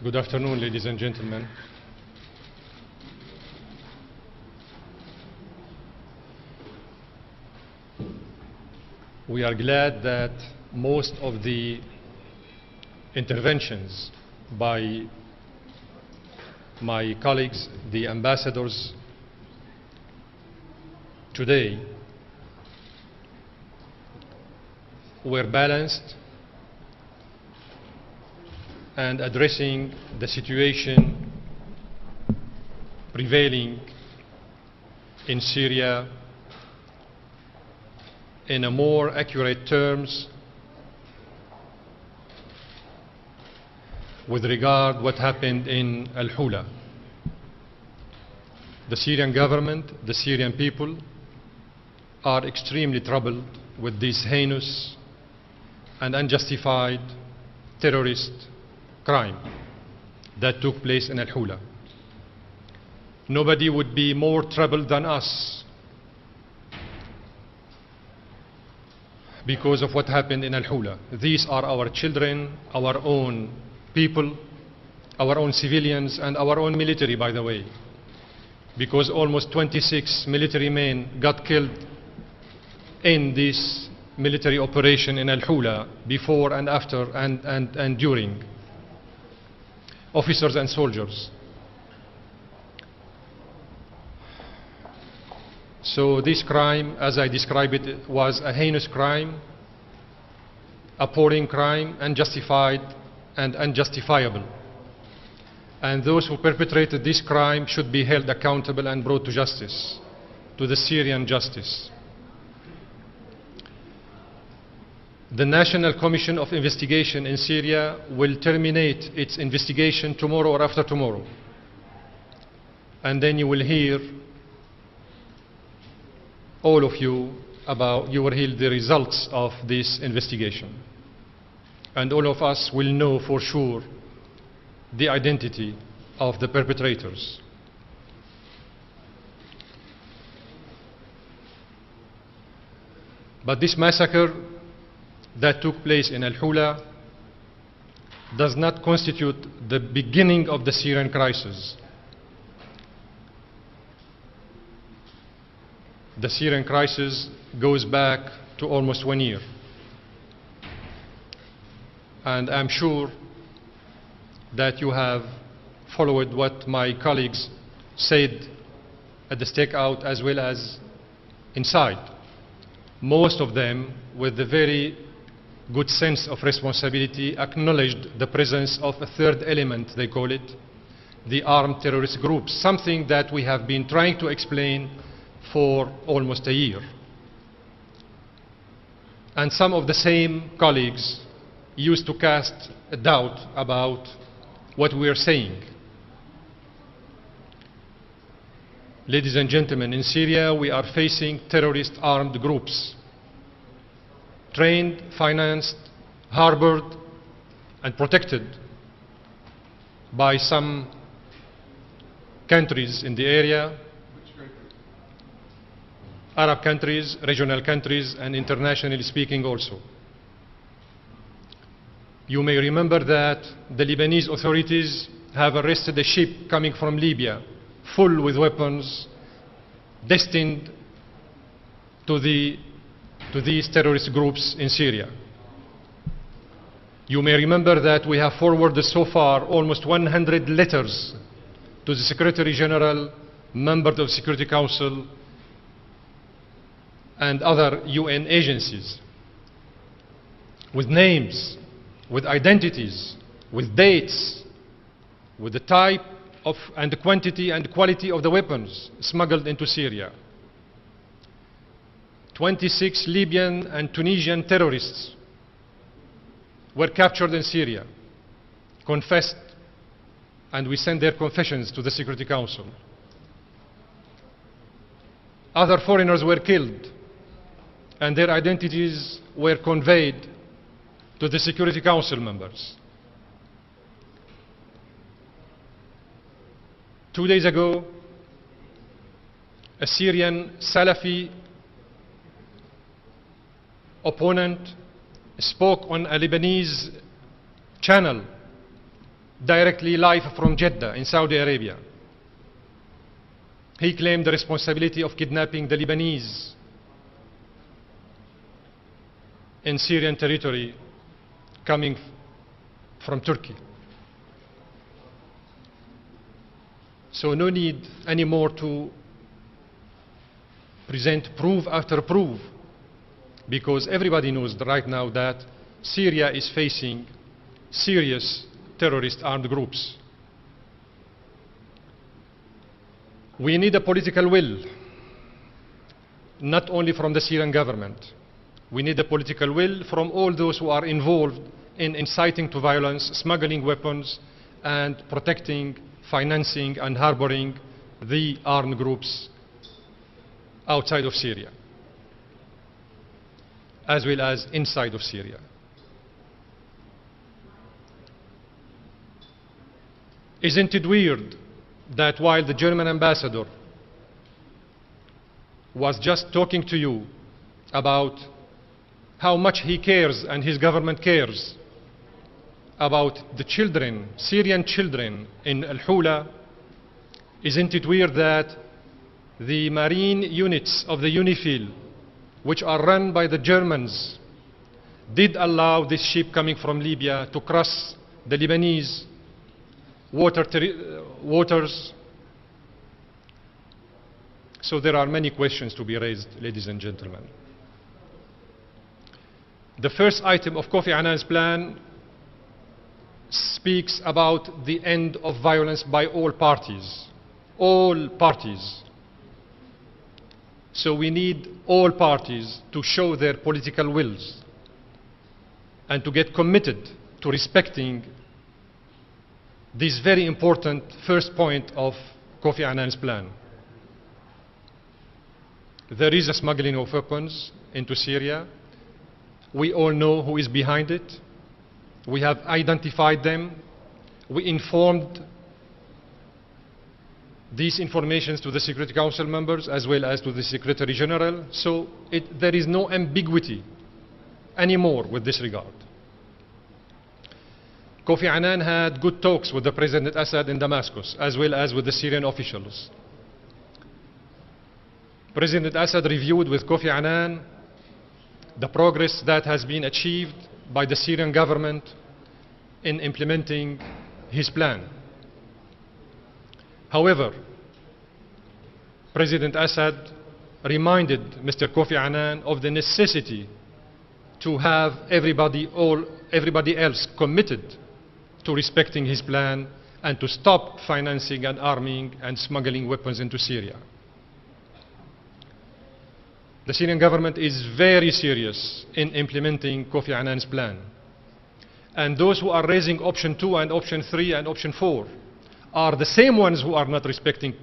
Good afternoon, ladies and gentlemen. We are glad that most of the interventions by my colleagues, the ambassadors, today were balanced and addressing the situation prevailing in Syria in a more accurate terms with regard what happened in Al-Hula. The Syrian government, the Syrian people are extremely troubled with this heinous and unjustified terrorist crime that took place in Al-Hula. Nobody would be more troubled than us because of what happened in Al-Hula. These are our children, our own people, our own civilians, and our own military, by the way, because almost 26 military men got killed in this military operation in Al-Hula before and after and during. Officers and soldiers. So this crime, as I describe it, was a heinous crime, appalling crime, unjustified and unjustifiable. And those who perpetrated this crime should be held accountable and brought to justice, to the Syrian justice. The National Commission of Investigation in Syria will terminate its investigation tomorrow or after tomorrow. And then you will hear, all of you, you will hear the results of this investigation. And all of us will know for sure the identity of the perpetrators. But this massacre that took place in Al-Hula does not constitute the beginning of the Syrian crisis. The Syrian crisis goes back to almost 1 year. And I'm sure that you have followed what my colleagues said at the Stakeout as well as inside. Most of them, with a very good sense of responsibility, acknowledged the presence of a third element, they call it, the armed terrorist groups, something that we have been trying to explain for almost a year. And some of the same colleagues used to cast a doubt about what we are saying. Ladies and gentlemen, in Syria we are facing terrorist armed groups, trained, financed, harbored, and protected by some countries in the area, Arab countries, regional countries, and internationally speaking also. You may remember that the Lebanese authorities have arrested a ship coming from Libya, full with weapons, destined to these terrorist groups in Syria. You may remember that we have forwarded so far almost 100 letters to the Secretary General, members of the Security Council, and other UN agencies, with names, with identities, with dates, with the type of and the quantity and quality of the weapons smuggled into Syria. 26 Libyan and Tunisian terrorists were captured in Syria, confessed, and we sent their confessions to the Security Council. Other foreigners were killed, and their identities were conveyed to the Security Council members. 2 days ago, a Syrian Salafi opponent spoke on a Lebanese channel directly live from Jeddah in Saudi Arabia. He claimed the responsibility of kidnapping the Lebanese in Syrian territory coming from Turkey. So no need anymore to present proof after proof, because everybody knows right now that Syria is facing serious terrorist armed groups. We need a political will, not only from the Syrian government. We need a political will from all those who are involved in inciting to violence, smuggling weapons, and protecting, financing, and harboring the armed groups outside of Syria, as well as inside of Syria. Isn't it weird that while the German ambassador was just talking to you about how much he cares and his government cares about the children, Syrian children in Al-Hula, isn't it weird that the marine units of the UNIFIL, which are run by the Germans, did allow this ship coming from Libya to cross the Lebanese waters? So there are many questions to be raised, ladies and gentlemen. The first item of Kofi Annan's plan speaks about the end of violence by all parties. All parties. So we need all parties to show their political wills and to get committed to respecting this very important first point of Kofi Annan's plan. There is a smuggling of weapons into Syria. We all know who is behind it. We have identified them. We informed these informations to the Security Council members as well as to the Secretary General. So there is no ambiguity anymore with this regard. Kofi Annan had good talks with the President Assad in Damascus as well as with the Syrian officials. President Assad reviewed with Kofi Annan the progress that has been achieved by the Syrian government in implementing his plan. However, President Assad reminded Mr. Kofi Annan of the necessity to have everybody else committed to respecting his plan and to stop financing and arming and smuggling weapons into Syria. The Syrian government is very serious in implementing Kofi Annan's plan. And those who are raising option 2 and option 3 and option 4 are the same ones who are not respecting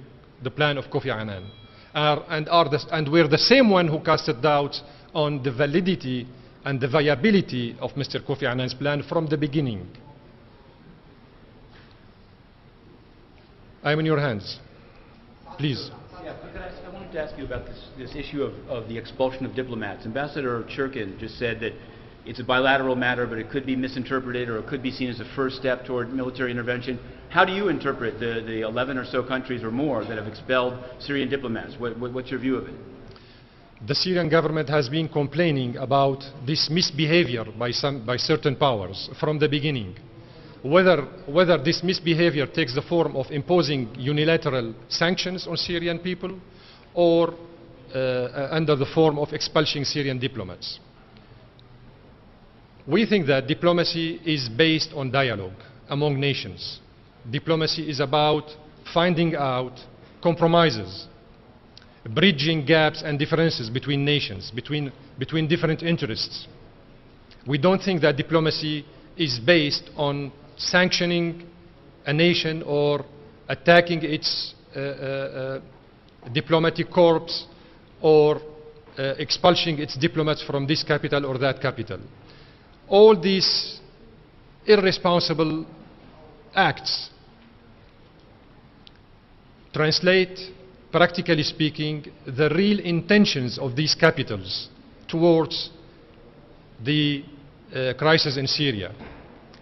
the plan of Kofi Annan and were the same one who casted doubts on the validity and the viability of Mr. Kofi Annan's plan from the beginning. I'm in your hands. Please. Yeah, I wanted to ask you about this issue of the expulsion of diplomats. Ambassador Churkin just said that it's a bilateral matter, but it could be misinterpreted or it could be seen as a first step toward military intervention. How do you interpret the 11 or so countries or more that have expelled Syrian diplomats? What's your view of it? The Syrian government has been complaining about this misbehavior by certain powers from the beginning. Whether this misbehavior takes the form of imposing unilateral sanctions on Syrian people or under the form of expulsing Syrian diplomats. We think that diplomacy is based on dialogue among nations. Diplomacy is about finding out compromises, bridging gaps and differences between nations, between different interests. We don't think that diplomacy is based on sanctioning a nation or attacking its diplomatic corps or expulsing its diplomats from this capital or that capital. All these irresponsible acts translate, practically speaking, the real intentions of these capitals towards the crisis in Syria.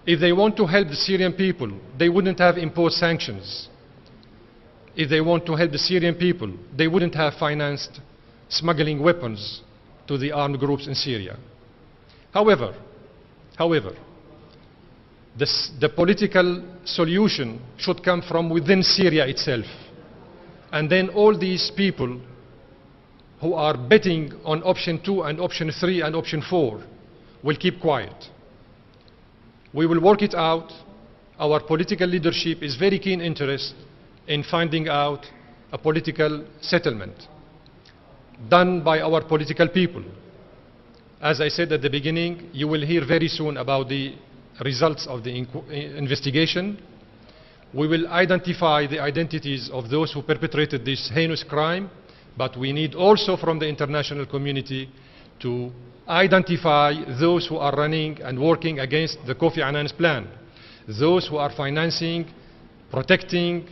If they want to help the Syrian people, they wouldn't have imposed sanctions. If they want to help the Syrian people, they wouldn't have financed smuggling weapons to the armed groups in Syria. However, the political solution should come from within Syria itself. And then all these people who are betting on option 2 and option 3 and option 4 will keep quiet. We will work it out. Our political leadership is very keen interest in finding out a political settlement done by our political people. As I said at the beginning, you will hear very soon about the results of the investigation. We will identify the identities of those who perpetrated this heinous crime, but we need also from the international community to identify those who are running and working against the Kofi Annan's plan, those who are financing, protecting,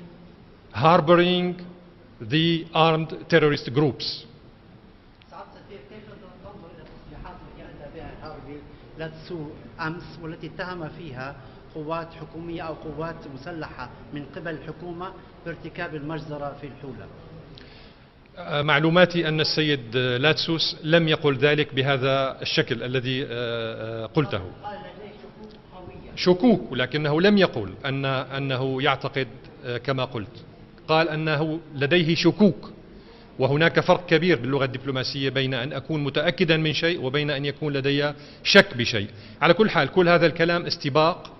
harboring the armed terrorist groups. لا تسوء أمس والتي اتهم فيها قوات حكومية أو قوات مسلحة من قبل الحكومة بارتكاب المجزرة في الحولة. معلوماتي أن السيد لاتسوس لم يقل ذلك بهذا الشكل الذي قلته. شكوك، ولكنه لم يقل أنه يعتقد كما قلت. قال أنه لديه شكوك، وهناك فرق كبير باللغة الدبلوماسية بين أن أكون متأكدا من شيء وبين أن يكون لدي شك بشيء. على كل حال كل هذا الكلام استباق،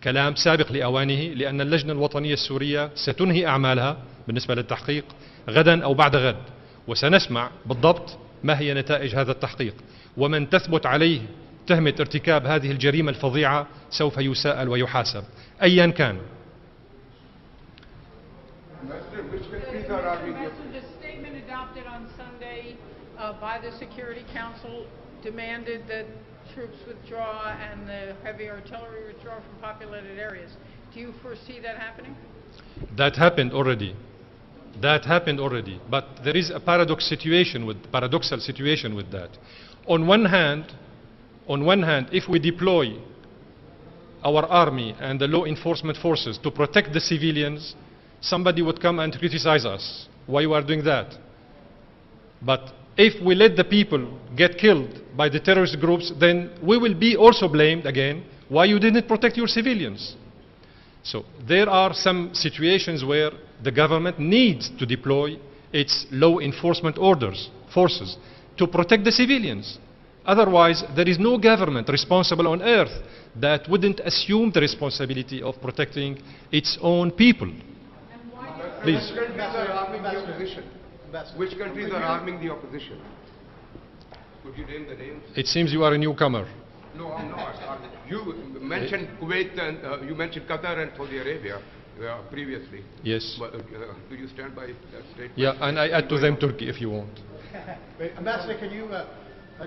كلام سابق لأوانه، لأن اللجنة الوطنية السورية ستنهي أعمالها بالنسبة للتحقيق غدا أو بعد غد، وسنسمع بالضبط ما هي نتائج هذا التحقيق، ومن تثبت عليه تهمة ارتكاب هذه الجريمة الفظيعة سوف يساءل ويحاسب أيا كان. The statement adopted on Sunday by the Security Council demanded that troops withdraw and the heavy artillery withdraw from populated areas. Do you foresee that happening? That happened already. But there is a paradoxal situation with that. On one hand, if we deploy our army and the law enforcement forces to protect the civilians, somebody would come and criticize us. Why you are doing that? But if we let the people get killed by the terrorist groups, then we will be also blamed again. Why you didn't protect your civilians? So there are some situations where the government needs to deploy its law enforcement forces to protect the civilians. Otherwise, there is no government responsible on earth that wouldn't assume the responsibility of protecting its own people. Please. Which countries are arming the opposition? Which countries are arming the opposition? Could you name the names? It seems you are a newcomer. No, I'm not. You mentioned Kuwait and you mentioned Qatar and Saudi Arabia previously. Yes. But, do you stand by that statement? Yeah, and I add to them Turkey if you want. Ambassador, can you,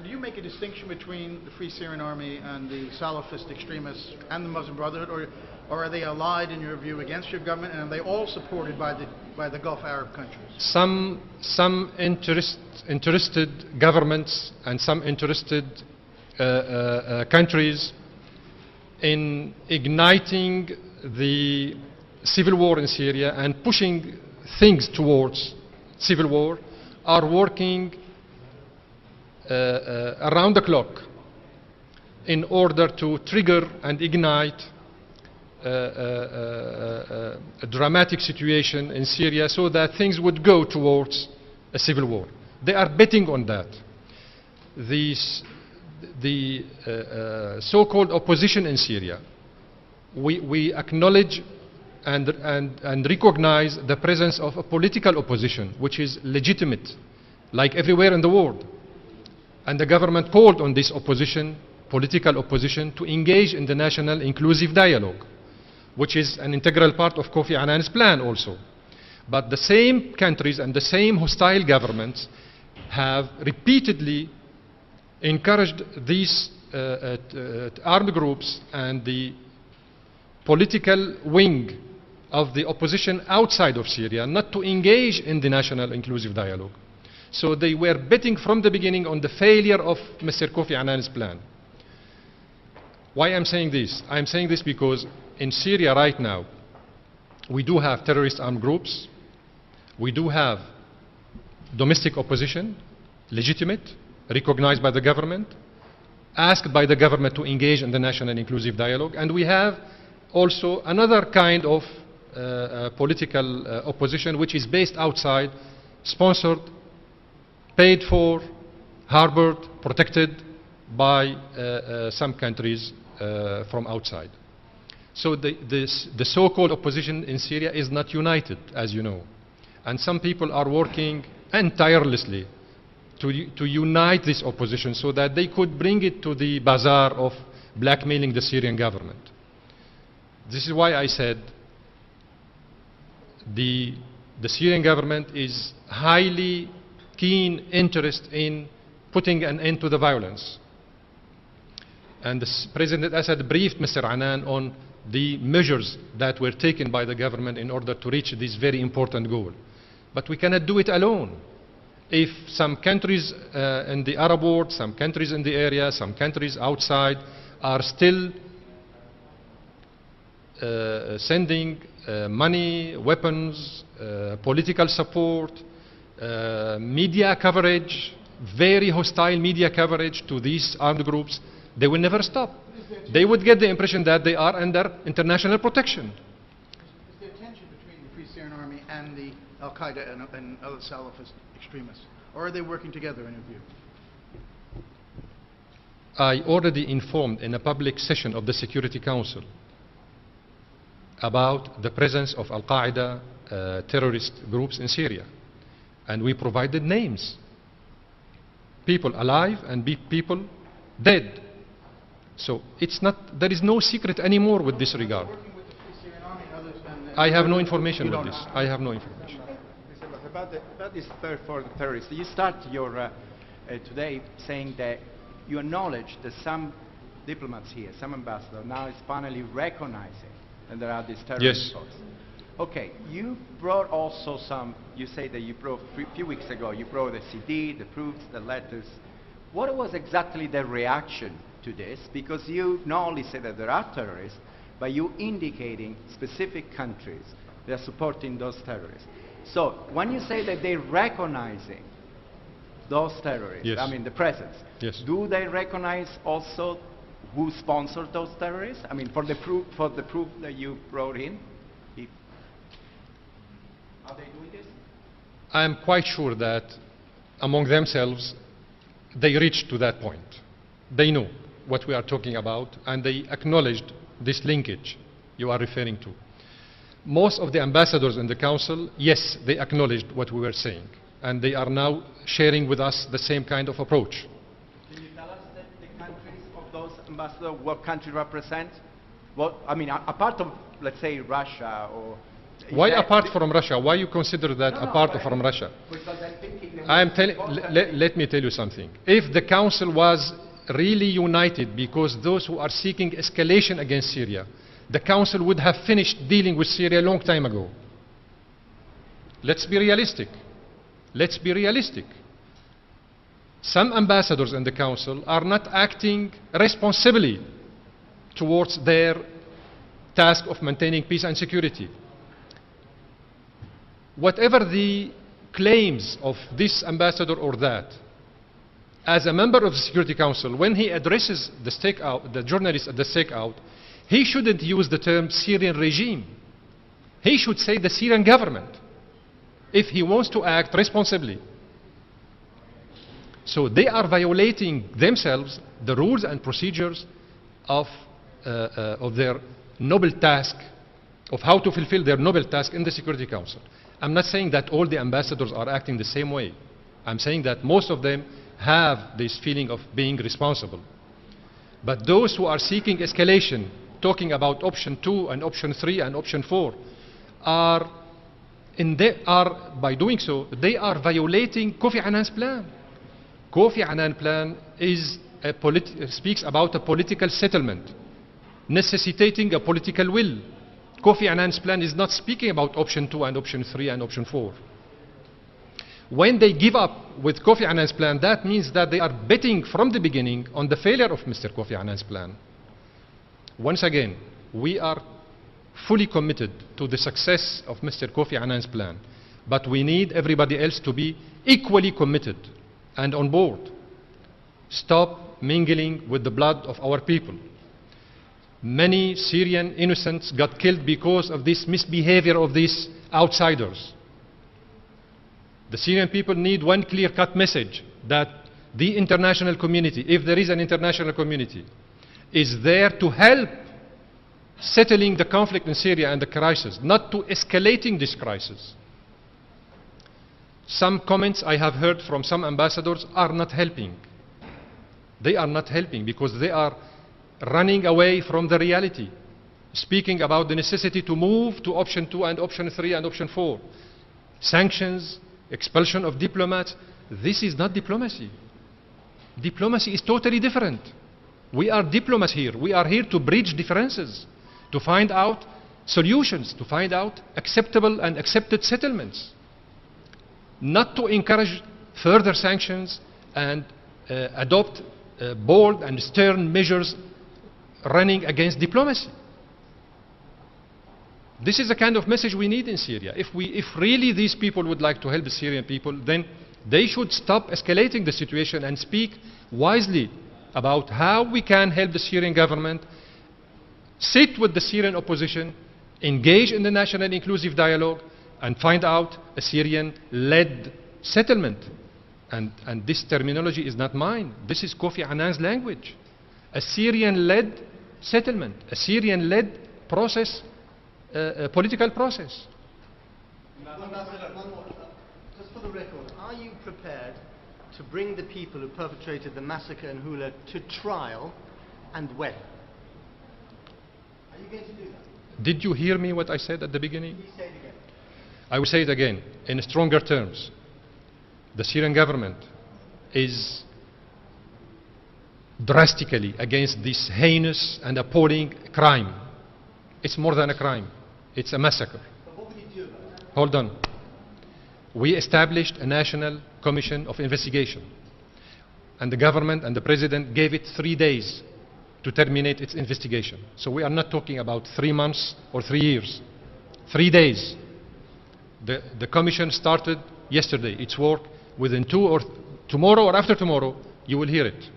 do you make a distinction between the Free Syrian Army and the Salafist extremists and the Muslim Brotherhood, or are they allied in your view against your government, and are they all supported by the Gulf Arab countries? Some interested governments and some interested countries in igniting the civil war in Syria and pushing things towards civil war are working around the clock in order to trigger and ignite a dramatic situation in Syria so that things would go towards a civil war. They are betting on that. The so-called opposition in Syria, we acknowledge and recognize the presence of a political opposition which is legitimate, like everywhere in the world. And the government called on this opposition, political opposition, to engage in the national inclusive dialogue, which is an integral part of Kofi Annan's plan also. But the same countries and the same hostile governments have repeatedly encouraged these armed groups and the political wing of the opposition outside of Syria not to engage in the national inclusive dialogue. So they were betting from the beginning on the failure of Mr. Kofi Annan's plan. Why I'm saying this? I'm saying this because in Syria right now, we do have terrorist armed groups, we do have domestic opposition, legitimate, recognized by the government, asked by the government to engage in the national and inclusive dialogue, and we have also another kind of political opposition which is based outside, sponsored, paid for, harbored, protected by some countries from outside. So the so-called opposition in Syria is not united, as you know. And some people are working tirelessly to unite this opposition so that they could bring it to the bazaar of blackmailing the Syrian government. This is why I said the Syrian government is highly keen interest in putting an end to the violence. And President Assad briefed Mr. Annan on the measures that were taken by the government in order to reach this very important goal. But we cannot do it alone. If some countries in the Arab world, some countries in the area, some countries outside are still sending money, weapons, political support, media coverage, very hostile media coverage to these armed groups, they will never stop. They would get the impression that they are under international protection. Is there tension between the Free Syrian Army and the Al-Qaeda and other Salafist extremists? Or are they working together in your view? I already informed in a public session of the Security Council about the presence of Al-Qaeda terrorist groups in Syria. And we provided names. People alive and people dead. So it's not, there is no secret anymore with this regard. I have no information with this. I have no information. About this third for the terrorists, you start your today saying that you acknowledge that some diplomats here, some ambassadors, now is finally recognizing that there are these terrorist thoughts. Okay, you brought also some, you say that you brought, a few weeks ago, you brought the CD, the proofs, the letters. What was exactly the reaction to this? Because you not only say that there are terrorists, but you indicating specific countries that are supporting those terrorists. So when you say that they're recognizing those terrorists, yes. I mean the presence, yes. Do they recognize also who sponsored those terrorists? I mean for the proof that you brought in? Are they doing this? I am quite sure that among themselves they reached to that point. They know what we are talking about and they acknowledged this linkage you are referring to. Most of the ambassadors in the council, yes, they acknowledged what we were saying and they are now sharing with us the same kind of approach. Can you tell us the countries of those ambassadors, what country represent? What, I mean, apart of, let's say, Russia or... Why apart from Russia? Why you consider that apart from Russia? Because I'm thinking... Let me tell you something. If the council was really united because those who are seeking escalation against Syria, the council would have finished dealing with Syria a long time ago. Let's be realistic. Let's be realistic. Some ambassadors in the council are not acting responsibly towards their task of maintaining peace and security. Whatever the claims of this ambassador or that, as a member of the Security Council, when he addresses the Stakeout, the journalists at the Stakeout, he shouldn't use the term Syrian regime. He should say the Syrian government, if he wants to act responsibly. So they are violating themselves the rules and procedures of their noble task, of how to fulfill their noble task in the Security Council. I'm not saying that all the ambassadors are acting the same way. I'm saying that most of them have this feeling of being responsible. But those who are seeking escalation, talking about option 2 and option 3 and option 4, by doing so, they are violating Kofi Annan's plan. Kofi Annan plan is speaks about a political settlement, necessitating a political will. Kofi Annan's plan is not speaking about option 2 and option 3 and option 4. When they give up with Kofi Annan's plan, that means that they are betting from the beginning on the failure of Mr. Kofi Annan's plan. Once again, we are fully committed to the success of Mr. Kofi Annan's plan, but we need everybody else to be equally committed and on board. Stop mingling with the blood of our people. Many Syrian innocents got killed because of this misbehavior of these outsiders. The Syrian people need one clear-cut message that the international community, if there is an international community, is there to help settling the conflict in Syria and the crisis, not to escalating this crisis. Some comments I have heard from some ambassadors are not helping. They are not helping because they are running away from the reality, speaking about the necessity to move to option 2 and option 3 and option 4. Sanctions, expulsion of diplomats. This is not diplomacy. Diplomacy is totally different. We are diplomats here. We are here to bridge differences, to find out solutions, to find out acceptable and accepted settlements, not to encourage further sanctions and adopt bold and stern measures running against diplomacy. This is the kind of message we need in Syria. If really these people would like to help the Syrian people, then they should stop escalating the situation and speak wisely about how we can help the Syrian government, sit with the Syrian opposition, engage in the national inclusive dialogue, and find out a Syrian-led settlement. And this terminology is not mine. This is Kofi Annan's language. A Syrian-led settlement, a Syrian-led process, political process. Ambassador, one more. Just for the record, are you prepared to bring the people who perpetrated the massacre in Hula to trial, and when? Are you going to do that? Did you hear me what I said at the beginning? Please say it again. I will say it again in stronger terms. The Syrian government is drastically against this heinous and appalling crime. It's more than a crime. It's a massacre. But what would you do about it? Hold on. We established a national commission of investigation. And the government and the president gave it 3 days to terminate its investigation. So we are not talking about 3 months or 3 years. 3 days. The commission started yesterday its work. Within tomorrow or after tomorrow, you will hear it.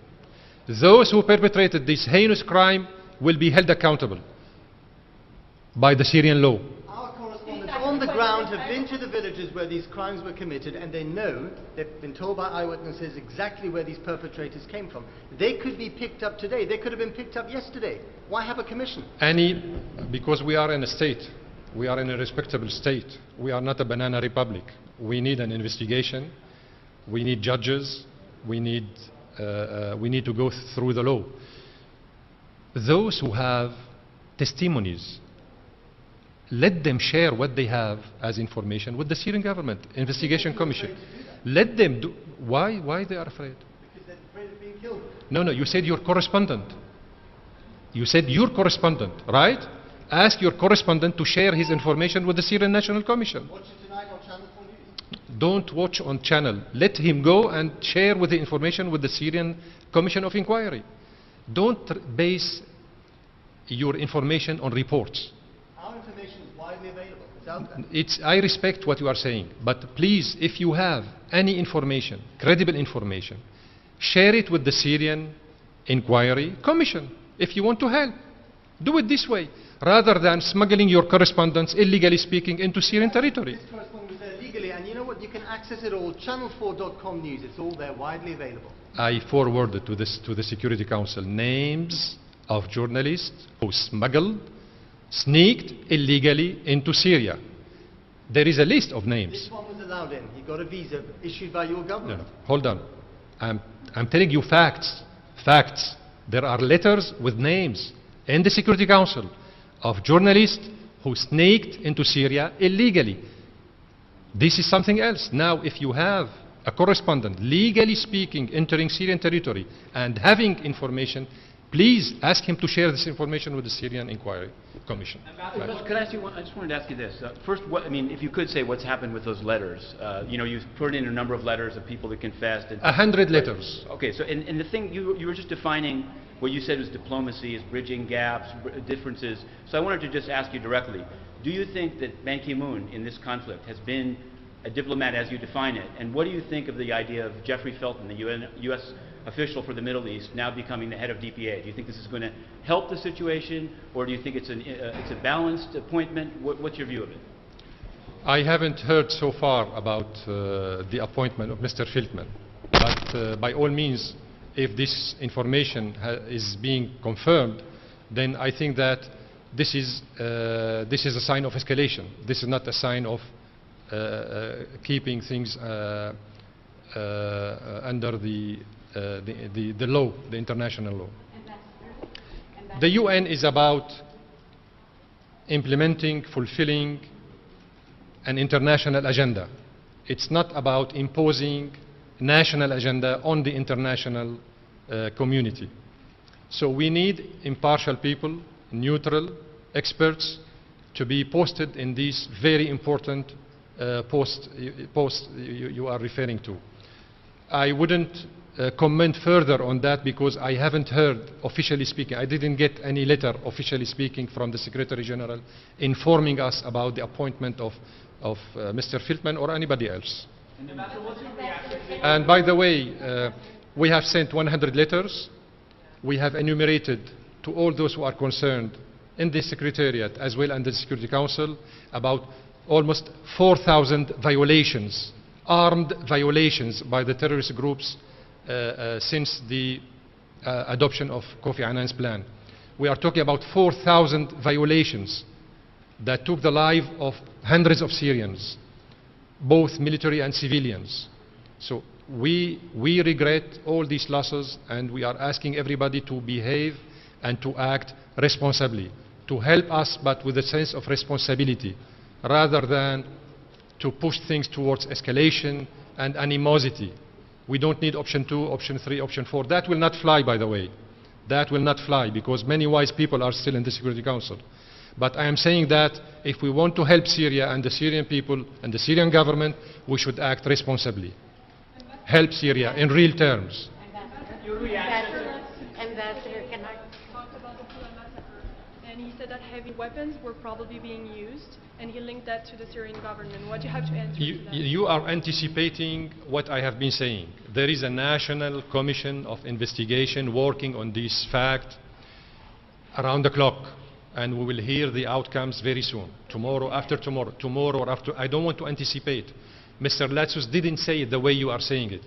Those who perpetrated this heinous crime will be held accountable by the Syrian law. Our correspondents on the ground have been to the villages where these crimes were committed, and they know, they've been told by eyewitnesses exactly where these perpetrators came from. They could be picked up today. They could have been picked up yesterday. Why have a commission? Because we are in a state. We are in a respectable state. We are not a banana republic. We need an investigation. We need judges. We need to go through the law. Those who have testimonies, let them share what they have as information with the Syrian government investigation commission. Let them do. Why they are afraid? Because they're afraid of being killed. No, you said your correspondent. You said your correspondent, right? Ask your correspondent to share his information with the Syrian National Commission. Watch it tonight on Channel 4 News. Don't watch on channel. Let him go and share with the information with the Syrian Commission of Inquiry. Don't base your information on reports. Our information is widely available. It's out there. I respect what you are saying, but please, if you have any information, credible information, share it with the Syrian Inquiry Commission. If you want to help, do it this way, rather than smuggling your correspondence, illegally speaking, into Syrian territory. This correspondent was there legally, and you know what? You can access it all. Channel4.com news. It's all there, widely available. I forwarded to the Security Council names of journalists who sneaked illegally into Syria. There is a list of names. This one was allowed in. He got a visa issued by your government. No. Hold on. I'm telling you facts. Facts. There are letters with names in the Security Council of journalists who sneaked into Syria illegally. This is something else. Now, if you have a correspondent, legally speaking, entering Syrian territory and having information, please ask him to share this information with the Syrian Inquiry Commission. Ambassador, could I ask you one? I just wanted to ask you this. First, if you could say what's happened with those letters. You've put in a number of letters of people that confessed. 100 letters. Okay, so and the thing you were just defining what you said was diplomacy, is bridging gaps, differences. So I wanted to just ask you directly, do you think that Ban Ki-moon in this conflict has been a diplomat as you define it? And what do you think of the idea of Jeffrey Felton, the U.S. official for the Middle East, now becoming the head of DPA? Do you think this is going to help the situation, or do you think it's a balanced appointment? What's your view of it? I haven't heard so far about the appointment of Mr. Feltman, but by all means, if this information is being confirmed, then I think that this is a sign of escalation. This is not a sign of keeping things under the law, the international law. The UN is about implementing, fulfilling an international agenda. It's not about imposing national agenda on the international community. So we need impartial people, neutral experts, to be posted in these very important posts you are referring to. I wouldn't comment further on that because I haven't heard officially speaking. I didn't get any letter officially speaking from the Secretary General informing us about the appointment of Mr. Feltman or anybody else. And by the way, we have sent 100 letters. We have enumerated to all those who are concerned in the Secretariat as well as the Security Council about almost 4,000 violations, armed violations by the terrorist groups since the adoption of Kofi Annan's plan. We are talking about 4,000 violations that took the life of hundreds of Syrians, both military and civilians. So we regret all these losses, and we are asking everybody to behave and to act responsibly, to help us but with a sense of responsibility, rather than to push things towards escalation and animosity. We don't need option 2, option 3, option 4. That will not fly, by the way. That will not fly because many wise people are still in the Security Council. But I am saying that if we want to help Syria and the Syrian people and the Syrian government, we should act responsibly. Help Syria in real terms. Ambassador, can I talk about the Pula massacre? And he said that heavy weapons were probably being used, and he linked that to the Syrian government. What do you have to answer to that? You are anticipating what I have been saying. There is a national commission of investigation working on this fact around the clock. And we will hear the outcomes very soon, tomorrow, after tomorrow, tomorrow or after. I don't want to anticipate. Mr. Latsus didn't say it the way you are saying it.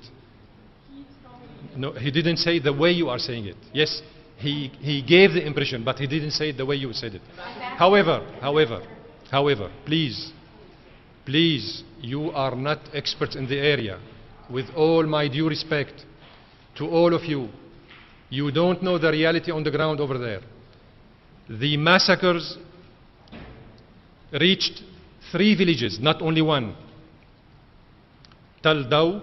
No, he didn't say it the way you are saying it. Yes, he gave the impression, but he didn't say it the way you said it. However, please, you are not experts in the area. With all my due respect to all of you, you don't know the reality on the ground over there. The massacres reached 3 villages, not only one. Tal Daw,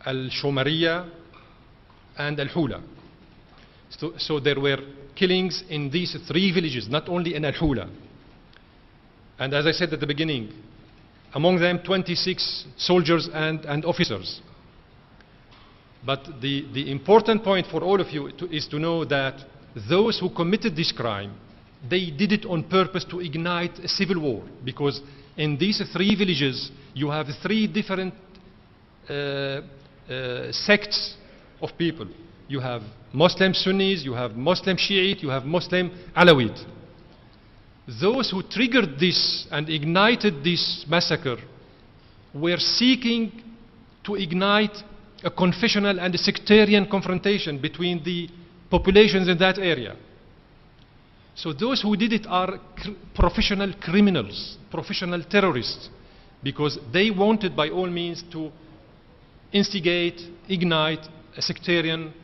Al-Shomariya, and Al-Hula. So there were killings in these 3 villages, not only in Al-Hula. And as I said at the beginning, among them 26 soldiers and officers. But the important point for all of you is to know that those who committed this crime, they did it on purpose to ignite a civil war, because in these 3 villages you have 3 different sects of people. You have Muslim Sunnis, you have Muslim Shiite, you have Muslim Alawite. Those who triggered this and ignited this massacre were seeking to ignite a confessional and a sectarian confrontation between the populations in that area. So those who did it are professional criminals, professional terrorists, because they wanted by all means to instigate, ignite a sectarian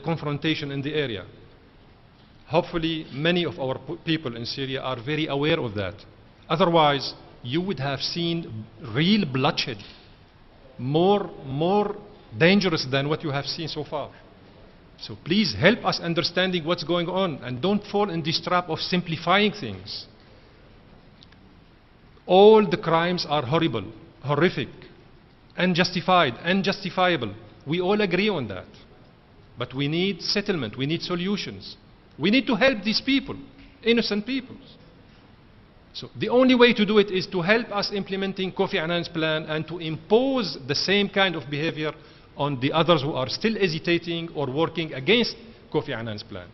confrontation in the area. Hopefully many of our people in Syria are very aware of that. Otherwise, you would have seen real bloodshed, more dangerous than what you have seen so far. So please help us understanding what's going on, and don't fall in this trap of simplifying things. All the crimes are horrible, horrific, unjustified, unjustifiable. We all agree on that. But we need settlement, we need solutions. We need to help these people, innocent people. So the only way to do it is to help us implementing Kofi Annan's plan and to impose the same kind of behavior on the others who are still hesitating or working against Kofi Annan's plan.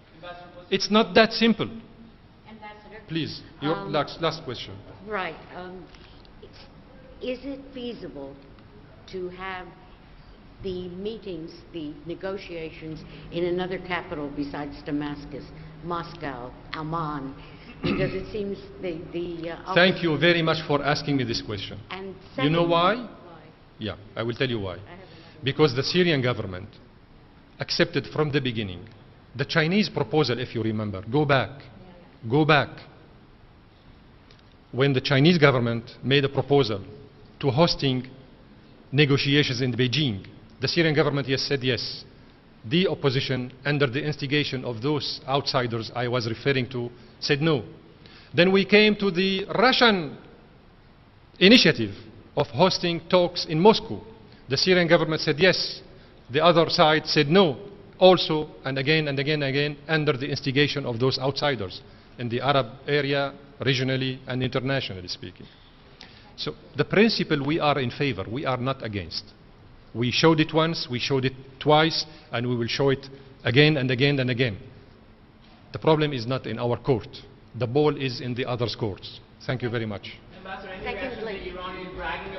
It's not that simple. Ambassador? Please, your last question. Right. Is it feasible to have the meetings, the negotiations in another capital besides Damascus, Moscow, Amman? Because it seems Thank you very much for asking me this question. And you know why? Why? Yeah, I will tell you why. Because the Syrian government accepted from the beginning the Chinese proposal, if you remember. Go back. Go back. When the Chinese government made a proposal to hosting negotiations in Beijing, the Syrian government said yes. The opposition, under the instigation of those outsiders I was referring to, said no. Then we came to the Russian initiative of hosting talks in Moscow. The Syrian government said yes. The other side said no. Also, and again and again and again, under the instigation of those outsiders in the Arab area, regionally and internationally speaking. So the principle we are in favor, we are not against. We showed it once, we showed it twice, and we will show it again and again and again. The problem is not in our court. The ball is in the others' courts. Thank you very much. Ambassador, any reaction to the Iranians bragging